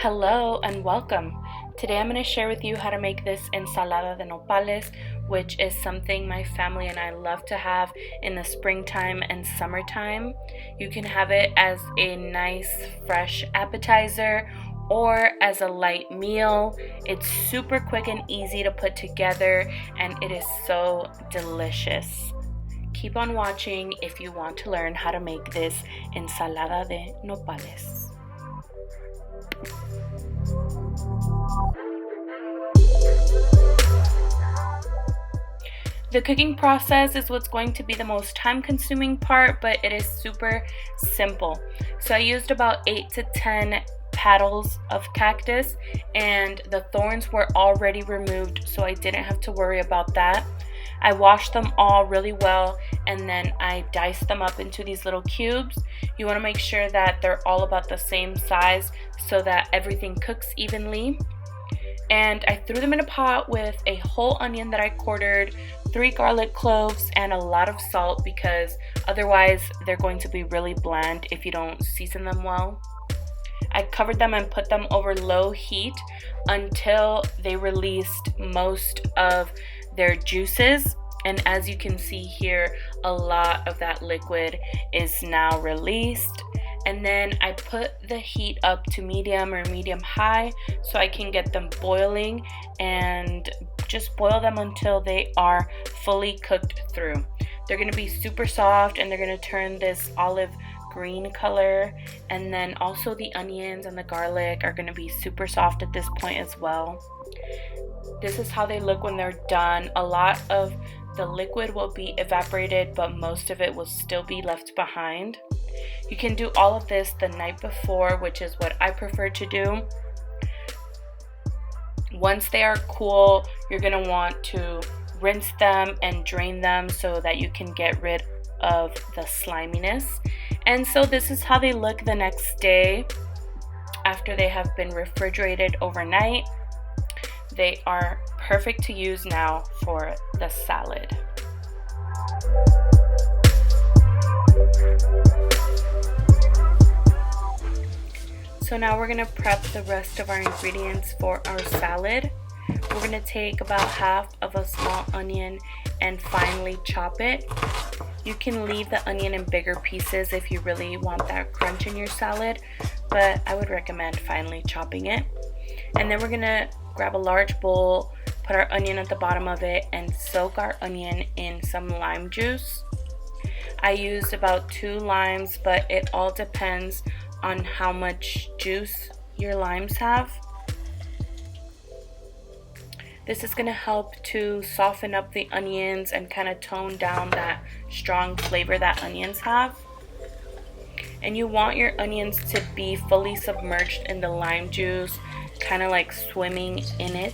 Hello and welcome. Today I'm going to share with you how to make this ensalada de nopales, which is something my family and I love to have in the springtime and summertime. You can have it as a nice fresh appetizer or as a light meal. It's super quick and easy to put together and it is so delicious. Keep on watching if you want to learn how to make this ensalada de nopales. The cooking process is what's going to be the most time-consuming part, but it is super simple. So I used about 8 to 10 petals of cactus, and the thorns were already removed, so I didn't have to worry about that. I washed them all really well, and then I diced them up into these little cubes. You want to make sure that they're all about the same size so that everything cooks evenly. And I threw them in a pot with a whole onion that I quartered, 3 garlic cloves, and a lot of salt because otherwise they're going to be really bland if you don't season them well. I covered them and put them over low heat until they released most of their juices. And as you can see here, a lot of that liquid is now released. And then I put the heat up to medium or medium high so I can get them boiling and just boil them until they are fully cooked through. They're going to be super soft and they're going to turn this olive green color, and then also the onions and the garlic are going to be super soft at this point as well. This is how they look when they're done. A lot of the liquid will be evaporated, but most of it will still be left behind. You can do all of this the night before, which is what I prefer to do. Once they are cool, you're going to want to rinse them and drain them so that you can get rid of the sliminess. And so this is how they look the next day after they have been refrigerated overnight. They are perfect to use now for the salad. So now we're going to prep the rest of our ingredients for our salad. We're going to take about half of a small onion and finely chop it. You can leave the onion in bigger pieces if you really want that crunch in your salad, but I would recommend finely chopping it. And then we're going to grab a large bowl, put our onion at the bottom of it, and soak our onion in some lime juice. I used about 2 limes, but it all depends on how much juice your limes have. This is going to help to soften up the onions and kind of tone down that strong flavor that onions have. And you want your onions to be fully submerged in the lime juice, kind of like swimming in it.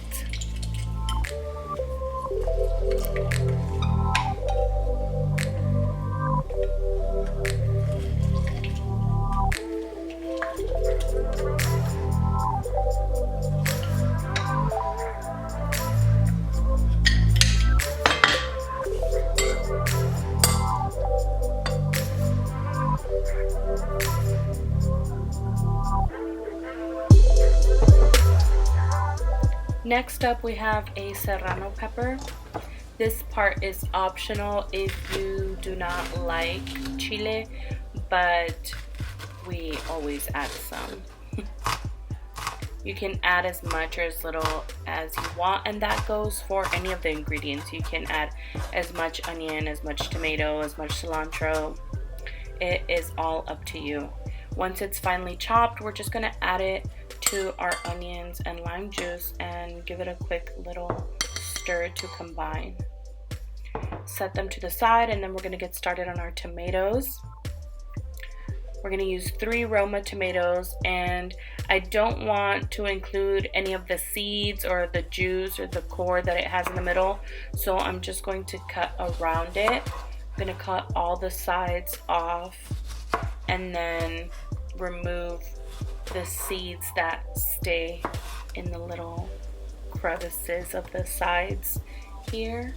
Next up, we have a serrano pepper. This part is optional if you do not like chile, but we always add some. You can add as much or as little as you want, and that goes for any of the ingredients. You can add as much onion, as much tomato, as much cilantro. It is all up to you. Once it's finely chopped, we're just going to add it to our onions and lime juice and give it a quick little stir to combine. Set them to the side, and then we're going to get started on our tomatoes. We're going to use 3 Roma tomatoes, and I don't want to include any of the seeds or the juice or the core that it has in the middle, so I'm just going to cut around it. I'm going to cut all the sides off and then remove the seeds that stay in the little crevices of the sides here.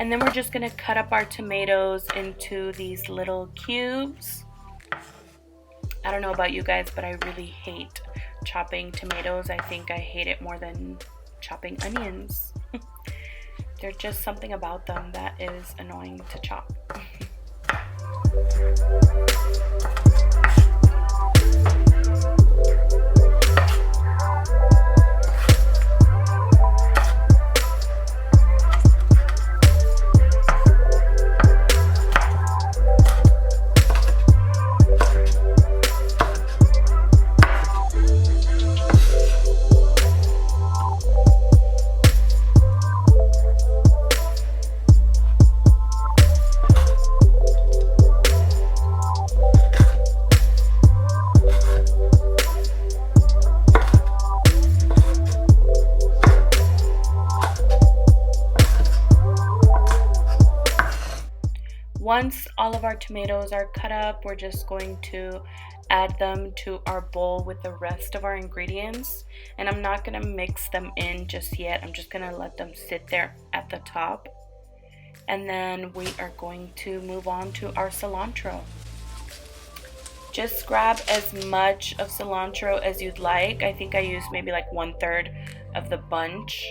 And then we're just going to cut up our tomatoes into these little cubes. I don't know about you guys, but I really hate chopping tomatoes. I think I hate it more than chopping onions. There's just something about them that is annoying to chop. Once all of our tomatoes are cut up, we're just going to add them to our bowl with the rest of our ingredients. And I'm not going to mix them in just yet. I'm just going to let them sit there at the top. And then we are going to move on to our cilantro. Just grab as much of cilantro as you'd like. I think I used maybe like 1/3 of the bunch.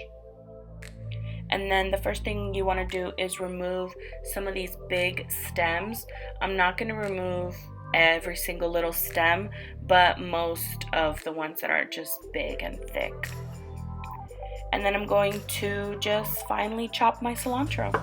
And then the first thing you want to do is remove some of these big stems. I'm not going to remove every single little stem, but most of the ones that are just big and thick. And then I'm going to just finely chop my cilantro.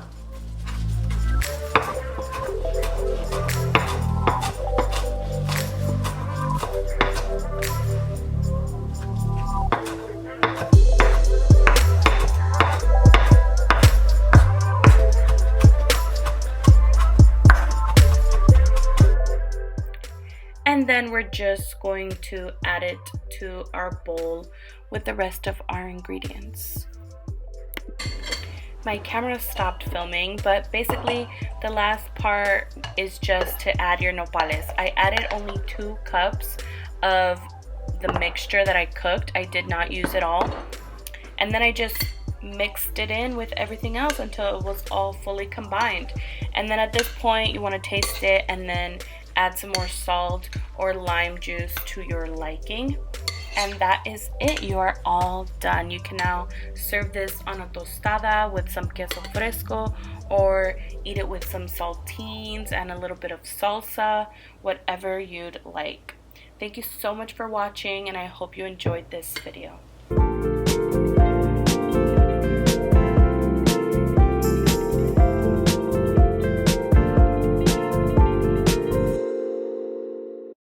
And then we're just going to add it to our bowl with the rest of our ingredients. My camera stopped filming, but basically the last part is just to add your nopales. I added only 2 cups of the mixture that I cooked. I did not use it all. And then I just mixed it in with everything else until it was all fully combined. And then at this point you want to taste it and then add some more salt or lime juice to your liking. And that is it. You are all done. You can now serve this on a tostada with some queso fresco, or eat it with some saltines and a little bit of salsa, whatever you'd like. Thank you so much for watching, and I hope you enjoyed this video.